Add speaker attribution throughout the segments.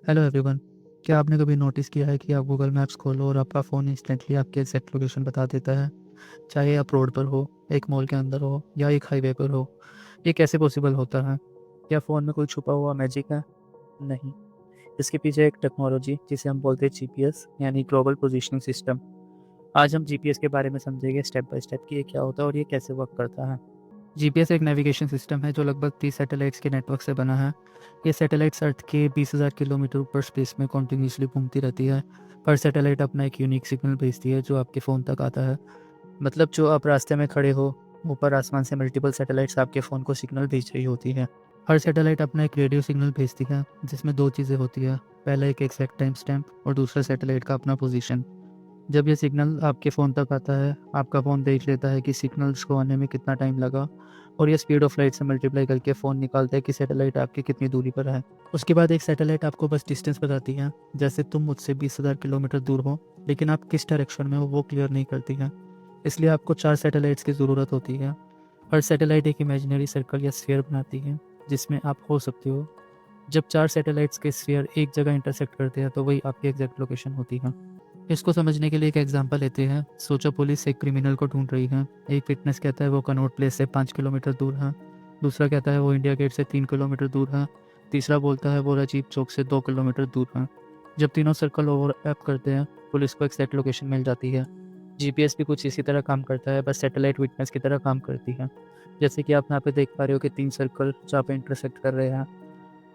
Speaker 1: Hello everyone. क्या आपने कभी नोटिस किया है कि आप गूगल मैप्स खोलो और आपका फ़ोन इंस्टेंटली आपके एग्जैक्ट लोकेशन बता देता है? चाहे आप रोड पर हो, एक मॉल के अंदर हो या एक हाईवे पर हो। ये कैसे पॉसिबल होता है? क्या फ़ोन में कोई छुपा हुआ मैजिक है? नहीं। इसके पीछे एक टेक्नोलॉजी जिसे हम बोलते हैं जीपीएस यानी ग्लोबल पोजीशनिंग सिस्टम। आज हम जीपीएस के बारे में समझेंगे स्टेप बाय स्टेप कि ये क्या होता है और ये कैसे वर्क करता है। जीपीएस एक नेविगेशन सिस्टम है जो लगभग 30 सैटेलाइट्स के नेटवर्क से बना है। ये सैटेलाइट्स अर्थ के 20,000 किलोमीटर ऊपर स्पेस में कॉन्टिन्यूसली घूमती रहती है। हर सैटेलाइट अपना एक यूनिक सिग्नल भेजती है जो आपके फ़ोन तक आता है। मतलब जो आप रास्ते में खड़े हो, ऊपर आसमान से मल्टीपल सैटेलाइट्स आपके फ़ोन को सिग्नल भेज रही होती है। हर सैटेलाइट अपना एक रेडियो सिग्नल भेजती है जिसमें दो चीज़ें होती है। पहला एक एग्जैक्ट टाइम स्टैम्प और दूसरा सैटेलाइट का अपना पोजीशन। जब ये सिग्नल आपके फ़ोन तक आता है, आपका फ़ोन देख लेता है कि सिग्नल्स को आने में कितना टाइम लगा और ये स्पीड ऑफ लाइट से मल्टीप्लाई करके फ़ोन निकालता है कि सैटेलाइट आपकी कितनी दूरी पर है। उसके बाद एक सैटेलाइट आपको बस डिस्टेंस बताती है, जैसे तुम मुझसे 20,000 किलोमीटर दूर हो, लेकिन आप किस डायरेक्शन में हो वो क्लियर नहीं करती है। इसलिए आपको 4 सैटेलाइट्स की ज़रूरत होती है। हर सैटेलाइट एक इमेजिनरी सर्कल या स्फीयर बनाती है, जिसमें आप हो सकते हो। जब 4 सैटेलाइट्स के स्फीयर एक जगह इंटरसेक्ट करते हैं, तो वही आपकी एग्जैक्ट लोकेशन होती है। इसको समझने के लिए एक एग्जांपल लेते हैं। सोचो पुलिस एक क्रिमिनल को ढूंढ रही है। एक विटनेस कहता है वो कनॉट प्लेस से 5 किलोमीटर दूर है। दूसरा कहता है वो इंडिया गेट से 3 किलोमीटर दूर है। तीसरा बोलता है वो राजीव चौक से 2 किलोमीटर दूर है। जब तीनों सर्कल ओवरलैप करते हैं, पुलिस को एक्जैक्ट लोकेशन मिल जाती है। जीपीएस भी कुछ इसी तरह काम करता है, बस सैटेलाइट विटनेस की तरह काम करती है। जैसे कि आप यहाँ पे देख पा रहे हो कि 3 सर्कल जहाँ पे इंटरसेक्ट कर रहे हैं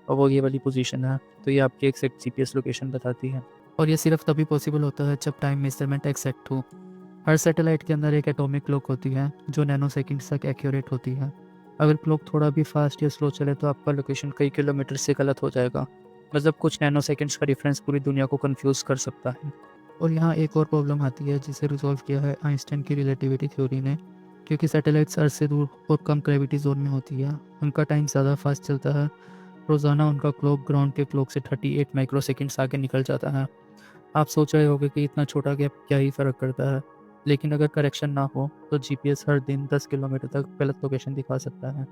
Speaker 1: और वो ये वाली पोजीशन है, तो ये आपकी एग्जैक्ट जीपीएस लोकेशन बताती है। और ये सिर्फ तभी पॉसिबल होता है जब टाइम मेजरमेंट एग्जैक्ट हो। हर सैटेलाइट के अंदर एक एटॉमिक क्लॉक होती है जो नैनो सेकंड्स तक एक्यूरेट होती है। अगर क्लॉक थोड़ा भी फास्ट या स्लो चले तो आपका लोकेशन कई किलोमीटर से गलत हो जाएगा। मतलब कुछ नैनो सेकंड्स का डिफरेंस पूरी दुनिया को कंफ्यूज कर सकता है। और यहाँ एक और प्रॉब्लम आती है जिसे रिजॉल्व किया है आइंस्टाइन की रिलेटिविटी थ्योरी ने। क्योंकि सैटेलाइट्स अर्थ से दूर और कम ग्रेविटी जोन में होती है, उनका टाइम ज़्यादा फास्ट चलता है। रोज़ाना उनका क्लॉक ग्राउंड के क्लॉक से 38 माइक्रो सेकेंड्स आगे निकल जाता है। आप सोच रहे होंगे कि इतना छोटा गैप क्या ही फ़र्क करता है, लेकिन अगर करेक्शन ना हो तो जीपीएस हर दिन 10 किलोमीटर तक गलत लोकेशन दिखा सकता है।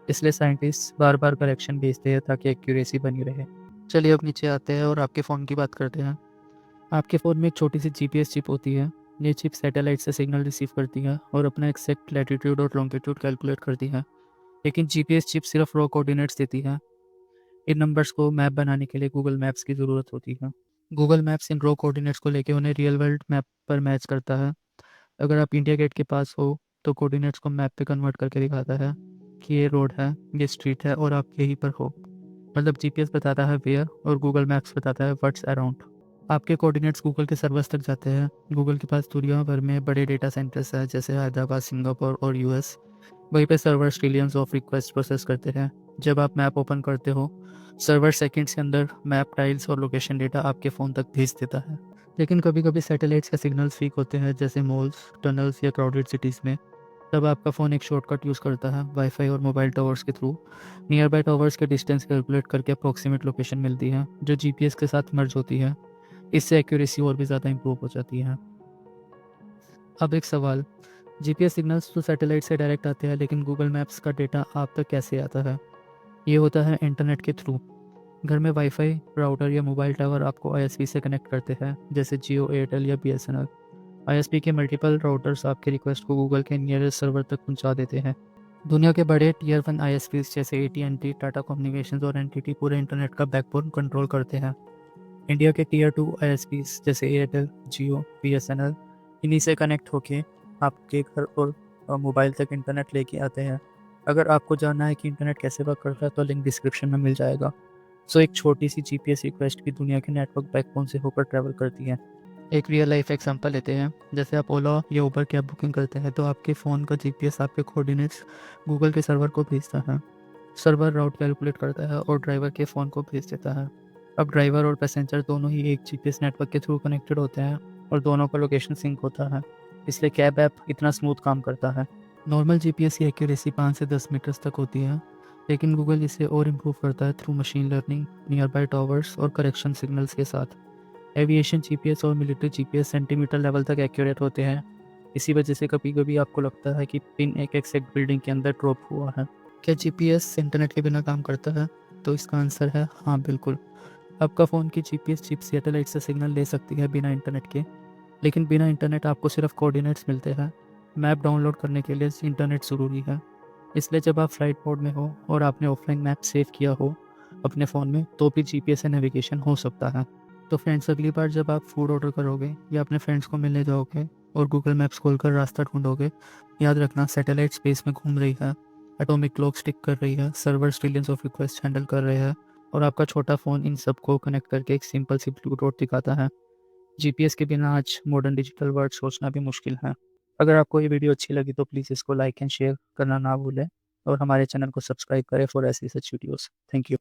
Speaker 1: इसलिए साइंटिस्ट बार बार करेक्शन भेजते हैं ताकि एक्यूरेसी बनी रहे। चलिए अब नीचे आते हैं और आपके फ़ोन की बात करते हैं। आपके फ़ोन में एक छोटी सी जीपीएस चिप होती है। ये चिप सैटेलाइट से सिग्नल रिसीव करती है और अपना एक्जैक्ट लैटिट्यूड और लॉन्गिट्यूड कैलकुलेट करती है। लेकिन जीपीएस चिप सिर्फ रॉ कोऑर्डिनेट्स देती है। इन नंबर्स को मैप बनाने के लिए गूगल मैप्स की ज़रूरत होती है। गूगल मैप्स इन रो कोऑर्डिनेट्स को लेके उन्हें रियल वर्ल्ड मैप पर मैच करता है। अगर आप इंडिया गेट के पास हो तो कोऑर्डिनेट्स को मैप पे कन्वर्ट करके दिखाता है कि ये रोड है, ये स्ट्रीट है और आप यहीं पर हो। मतलब जीपीएस बताता है वेयर और गूगल मैप्स बताता है व्हाट्स अराउंड। आपके कोऑर्डिनेट्स गूगल के सर्वर्स तक जाते हैं। गूगल के पास दुनिया भर में बड़े डेटा सेंटर्स हैं जैसे हैदराबाद, सिंगापुर और यूएस। वहीं पे servers trillions of request process करते हैं। जब आप मैप ओपन करते हो, सर्वर सेकंड्स के अंदर मैप टाइल्स और लोकेशन डेटा आपके फ़ोन तक भेज देता है। लेकिन कभी कभी सैटेलाइट्स के सिग्नल्स वीक होते हैं, जैसे मॉल्स, टनल्स या क्राउडेड सिटीज़ में। तब आपका फ़ोन एक शॉर्टकट यूज़ करता है वाईफाई और मोबाइल टावर्स के थ्रू। नियर बाय टावर्स के डिस्टेंस कैलकुलेट करके अप्रॉक्सीमेट लोकेशन मिलती है जो जीपीएस के साथ मर्ज होती है। इससे एक्यूरेसी और भी ज़्यादा इंप्रूव हो जाती है। अब एक सवाल, जीपीएस सिग्नल्स तो सैटेलाइट से डायरेक्ट आते हैं, लेकिन गूगल मैप्स का डेटा आप तक कैसे आता है? ये होता है इंटरनेट के थ्रू। घर में वाईफाई राउटर या मोबाइल टावर आपको आईएसपी से कनेक्ट करते हैं, जैसे जियो, एयरटेल या बीएसएनएल। आईएसपी के मल्टीपल राउटर्स आपके रिक्वेस्ट को गूगल के नियरेस्ट सर्वर तक पहुंचा देते हैं। दुनिया के बड़े टीयर 1 आईएसपीज जैसे एटीएनटी, टाटा कम्युनिकेशंस और एनटीटी पूरे इंटरनेट का बैकबोन कंट्रोल करते हैं। इंडिया के टीयर 2 आईएसपीज जैसे एयरटेल, जियो, बीएसएनएल इन्हीं से कनेक्ट होके आपके घर और मोबाइल तक इंटरनेट लेके आते हैं। अगर आपको जानना है कि इंटरनेट कैसे वर्क करता है तो लिंक डिस्क्रिप्शन में मिल जाएगा। सो एक छोटी सी जीपीएस रिक्वेस्ट भी दुनिया के नेटवर्क बैकबोन से होकर ट्रैवल करती है। एक रियल लाइफ एग्जांपल लेते हैं। जैसे आप ओला या उबर कैब बुकिंग करते हैं तो आपके फ़ोन का जीपीएस आपके कोऑर्डिनेट्स गूगल के सर्वर को भेजता है। सर्वर राउट कैलकुलेट करता है और ड्राइवर के फ़ोन को भेज देता है। अब ड्राइवर और पैसेंजर दोनों ही एक जीपीएस नेटवर्क के थ्रू कनेक्टेड होते हैं और दोनों का लोकेशन सिंक होता है। इसलिए कैब ऐप इतना स्मूथ काम करता है। नॉर्मल जीपीएस की एक्यूरेसी 5 से 10 मीटर्स तक होती है, लेकिन गूगल इसे और इम्प्रूव करता है through machine learning, near by towers और करेक्शन सिग्नल्स के साथ। एविएशन जीपीएस और मिलिट्री जीपीएस सेंटीमीटर लेवल तक एक्यूरेट होते हैं। इसी वजह से कभी कभी आपको लगता है कि पिन एक एग्जैक्ट बिल्डिंग के अंदर ड्रॉप हुआ है। क्या जीपीएस इंटरनेट के बिना काम करता है? तो इसका आंसर है हाँ, बिल्कुल। आपका फ़ोन की जीपीएस चिप सैटेलाइट से सिग्नल ले सकती है बिना इंटरनेट के, लेकिन बिना इंटरनेट आपको सिर्फ कोऑर्डिनेट्स मिलते हैं। मैप डाउनलोड करने के लिए इंटरनेट ज़रूरी है। इसलिए जब आप फ्लाइट मोड में हो और आपने ऑफलाइन मैप सेव किया हो अपने फ़ोन में, तो भी जीपीएस से नेविगेशन हो सकता है। तो फ्रेंड्स, अगली बार जब आप फूड ऑर्डर करोगे या अपने फ्रेंड्स को मिलने जाओगे और गूगल मैप्स खोलकर रास्ता ढूंढोगे, याद रखना सैटेलाइट स्पेस में घूम रही है, एटॉमिक क्लॉक टिक कर रही है, servers trillions of request handle कर रहे हैं, और आपका छोटा फ़ोन इन सबको कनेक्ट करके एक सिंपल सी ब्लू डॉट दिखाता है। जीपीएस के बिना आज मॉडर्न डिजिटल वर्ल्ड सोचना भी मुश्किल है। अगर आपको ये वीडियो अच्छी लगी तो प्लीज़ इसको लाइक एंड शेयर करना ना भूलें, और हमारे चैनल को सब्सक्राइब करें फॉर ऐसी सच वीडियोस। Thank you.